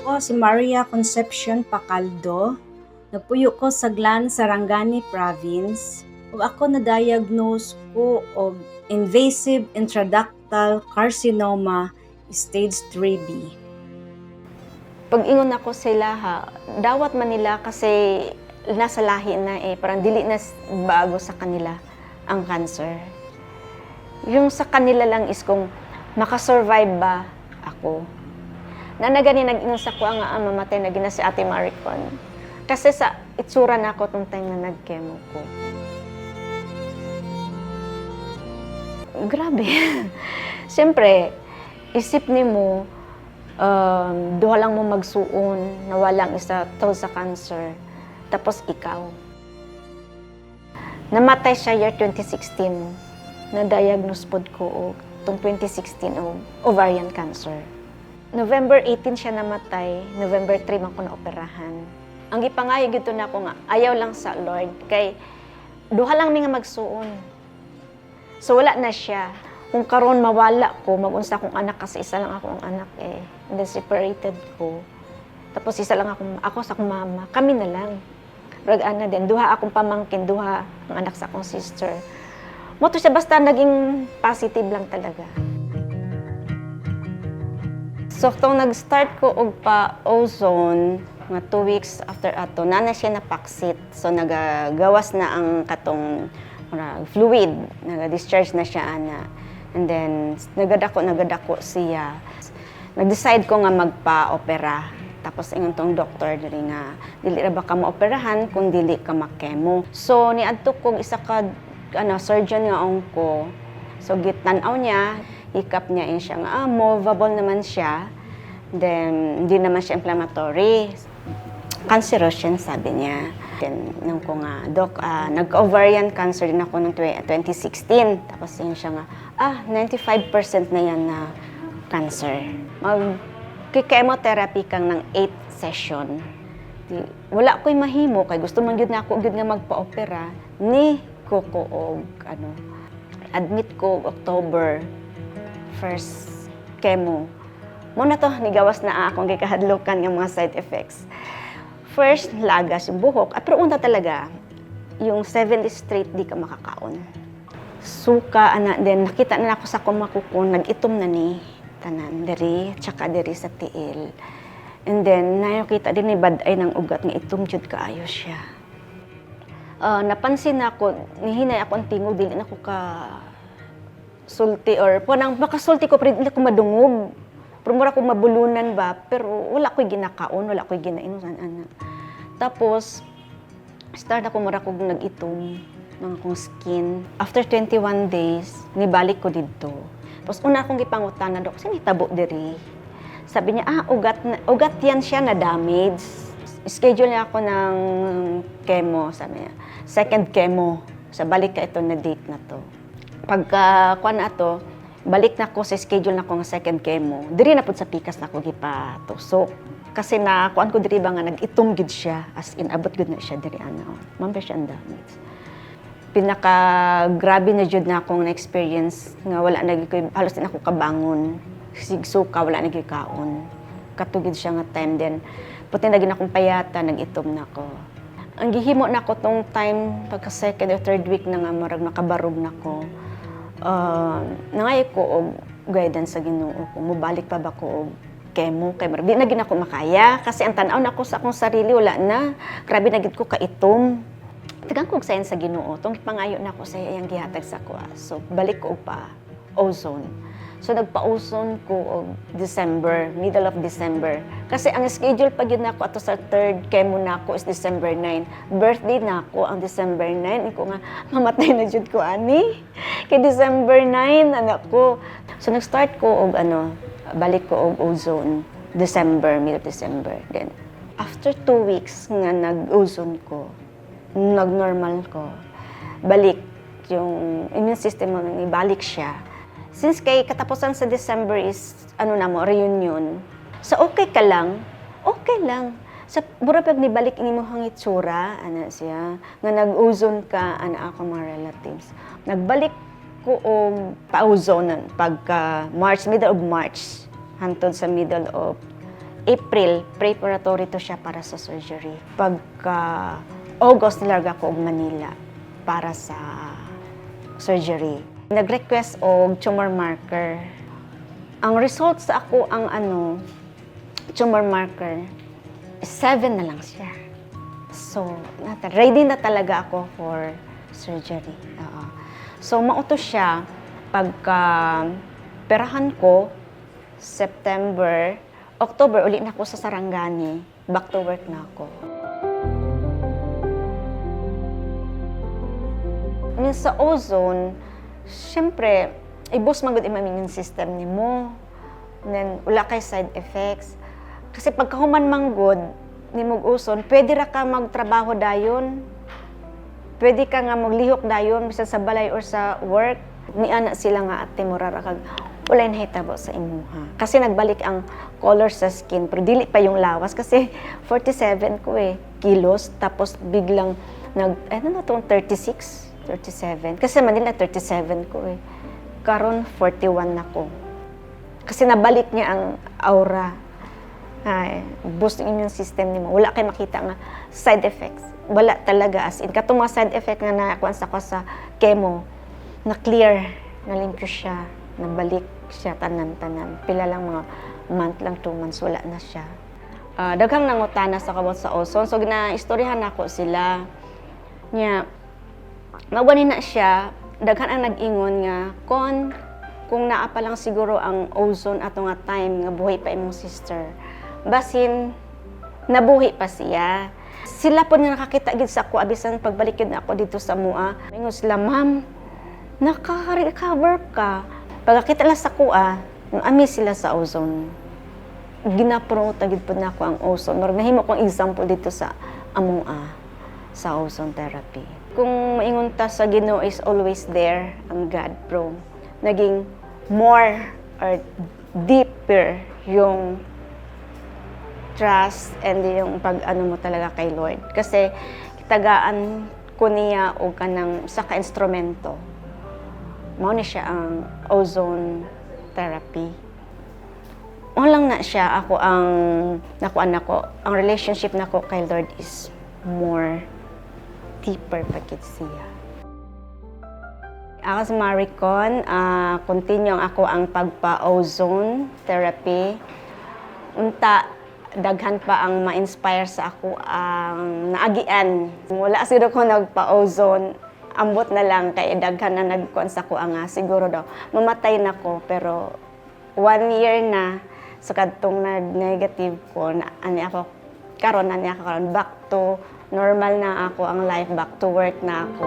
Ako si Maria Concepcion Pacaldo. Nagpuyo ko sa Glan, Sarangani Province. Ug ako na-diagnose ko og invasive intraductal carcinoma stage 3B. Pag-ingon ako sila ha, dawat man nila kasi nasa lahi na parang dili na bago sa kanila ang cancer. Yung sa kanila lang is kung makasurvive ba ako. Na gani nag-ingon sa ko nga mamatay na gina si Ate Maricon. Kasi sa itsura na ako tong time na nag-chemo ko. Grabe. Siyempre, isip ni mo, duha lang mo magsuon, na walang isa tungkol sa cancer. Tapos ikaw. Namatay siya year 2016. Na-diagnose pod ko tong 2016 og ovarian cancer. November 18 siya namatay, November 3 man ko na-operahan. Ang gipangayo gito na ako nga, ayaw lang sa Lord, kay duha lang mi nga magsuon. So wala na siya. Kung karon mawala ko, magunsa akong anak kasi isa lang ako ang anak And then separated ko. Tapos isa lang ako sa akong mama. Kami na lang. Rag-ana din, duha akong pamangkin, duha ang anak sa akong sister. Moto siya basta naging positive lang talaga. So, itong nag-start ko og pa-ozone, nga 2 weeks after ato, nana siya napaksit. So, nagagawas na ang katong fluid, nag-discharge na siya ana. And then, nagadako siya. Nag-decide ko nga magpa-opera. Tapos, ingon tong doktor dili nga, dili ra ba ka maoperahan kung dili ka makemo. So, niadto kong isa ka surgeon nga onko. So, gitan-aw niya, hikap niya siya nga, movable naman siya. Then, hindi naman siya inflammatory. Cancerous sabi niya. Then, nung ko nga, Doc, nag-ovarian cancer din ako noong 2016. Tapos yun siya nga, 95% na yan na cancer. Mag-chemotherapy kang ng 8 session. Wala ko'y mahimo, kay gusto man yun na ako yun nga magpa-opera. Ni ko admit ko October 1st chemo. Muna to, nigawas na akong gikahadlokan ng mga side effects. First, lagas yung buhok. Pero una talaga, yung 7 straight di ka makakaon. Suka, then nakita na ako sa kumakukon, nag-itom na ni tanan, diri, tsaka diri sa tiil. And then, nakita din ni baday ng ugat nga itom jud kaayo siya. Napansin ako, nihinay ako ang tingog, dili na ko ka sulti or panang makasulti ko pero hindi ko madungog. Pero mura ko mabulunan ba, pero wala ko'y ginakaon, wala ko'y ginainusan ana. Tapos start ako mura ko nag-itom ng akong skin. After 21 days, nibalik ko dito. Tapos una akong gipangutan na, Dok, sino tabo diri? Sabi niya, ugat yan siya na damage. Schedule niya ako ng chemo, sabi niya. Second chemo. Sa balik ka ito na date na to. Pagka kuan na to, balik na ko sa schedule na ko nga second chemo. Diri na pud sa pikas na ko gipatusok. Kasi na kuan ko diri ba nga nag-itom gid siya, as in abot gud na siya diri ana. Mambe siya ang damage. Pinaka grabe na jud na akong na-experience nga wala na gid halos din ako kabangon. Sigsuka wala na gid kaon. Katugid siya nga time then puti na gid akong payata, nag-itom na ko. Ang gihimo na ko tong time pagka second or third week na nga marag nakabarog na ko. Nangay ko og guidance sa Ginoo ko. Mubalik pa ba ko og chemo kay marag di na gid ako makaya kasi ang tan-aw na ko sa akong sarili wala na. Grabe na gid ko kaitom. Tigang ko og sign sa Ginoo tong pangayo na ko sa iyang gihatag sa ko. So balik ko pa ozone. So nagpa-ozone ko og December, middle of December. Kasi ang schedule pa gyud nako ato sa third chemo nako is December 9. Birthday nako ang December 9. Iko nga mamatay na jud ko ani. Kay December 9 anak ko. So nag-start ko og balik ko og ozone December, middle of December. Then after 2 weeks nga nag-ozone ko, nag-normal ko. Balik yung immune system mo ibalik siya. Since kay katapusan sa December is, reunion. So, okay ka lang. Okay lang. Sa burapag nibalik ni mo hang itsura, siya, nga nag-ozone ka, ako mga relatives. Nagbalik ko og pa-ozone pagka March, middle of March, hantod sa middle of April, preparatory to siya para sa surgery. Pagka August, nilarga ko og Manila para sa surgery. Nag-request og tumor marker. Ang result sa ako ang tumor marker, 7 na lang siya. So, ready na talaga ako for surgery. So, mauto siya pagka perahan ko, September, October, uli na ako sa Sarangani. Back to work na ako. Sa ozone, syempre, i-boost magod yung immune system ni mo. Then, wala kay side effects. Kasi pagkahuman manggod ni mong ozone, pwede ra ka magtrabaho dayon. Pwede ka nga maglihok dayon, bisa sa balay or sa work. Ni ana sila nga ate mo rara kag wala na hitabo sa imuha. Kasi nagbalik ang color sa skin, pero dili pa yung lawas kasi 47 ko kilos, tapos biglang ano na to, 36, 37. Kasi Manila 37 ko Karon 41 na ko. Kasi nabalik niya ang aura. Boost ng immune system nimo. Wala kay makita nga side effects. Wala talaga as in. Katong mga side effect nga nakuha sa chemo, na clear, na limpyo siya, nabalik siya tanan-tanan. Pila lang mga month lang, 2 months, wala na siya. Daghang nangutana sa kabot sa ozone. So, gina-istoryahan ako sila. Nya, mawani na siya, daghan ang nag-ingon nga, kung naa pa lang siguro ang ozone ato nga time, nga buhay pa imong sister. Basin, nabuhi pa siya. Sila po nga nakakita gid sa ako, abisan pagbalik yun ako dito sa MUA. Ingon sila, ma'am, naka-recover ka. Pagkakita lang sa kuha, ami sila sa ozone. Ginapromote gid po na ako ang ozone. Marag nahimo kong example dito sa among sa ozone therapy. Kung maingon ta sa Ginoo is always there, ang God, bro. Naging more or deeper yung trust and yung pag-ano mo talaga kay Lord. Kasi kitagaan ko niya o kanang sa ka-instrumento. Mao ni siya ang ozone therapy. Lang na siya, ako ang nakuan ako. Ang relationship nako kay Lord is more deeper pagkit siya. Ako si Maricon, continue ako ang pagpa-ozone therapy. Unta, daghan pa ang ma-inspire sa ako ang naagian. Wala siguro ko nagpa-ozone, ambot na lang kay daghan na nagkuan sa ko ang siguro daw mamatay na ko, pero 1 year na sa kadtong nag-negative ko na ani ako karon back to normal na ako ang life, back to work na ako.